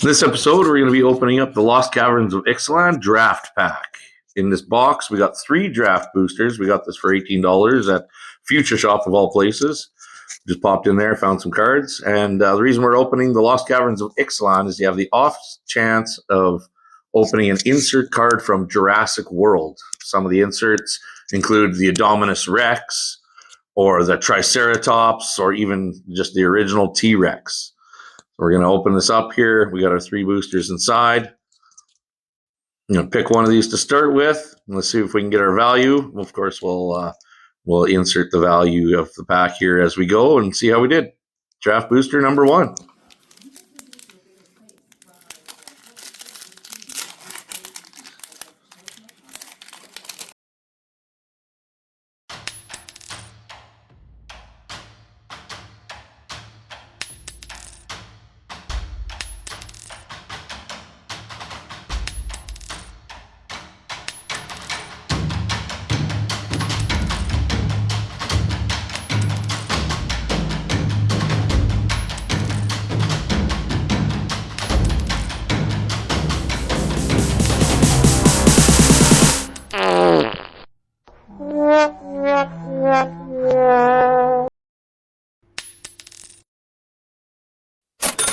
This episode, we're going to be opening up the Lost Caverns of Ixalan draft pack. In this box, we got 3 draft boosters. We got this for $18 at Future Shop of all places. Just popped in there, found some cards. And the reason we're opening the Lost Caverns of Ixalan is you have the off chance of opening an insert card from Jurassic World. Some of the inserts include the Indominus Rex, or the Triceratops, or even just the original T-Rex. We're going to open this up here. We got our 3 boosters inside. I'm going to pick one of these to start with. Let's see if we can get our value. Of course, we'll insert the value of the pack here as we go and see how we did. Draft booster number 1.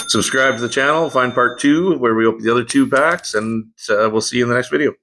Subscribe to the channel, find part 2 where we open the other 2 packs, and we'll see you in the next video.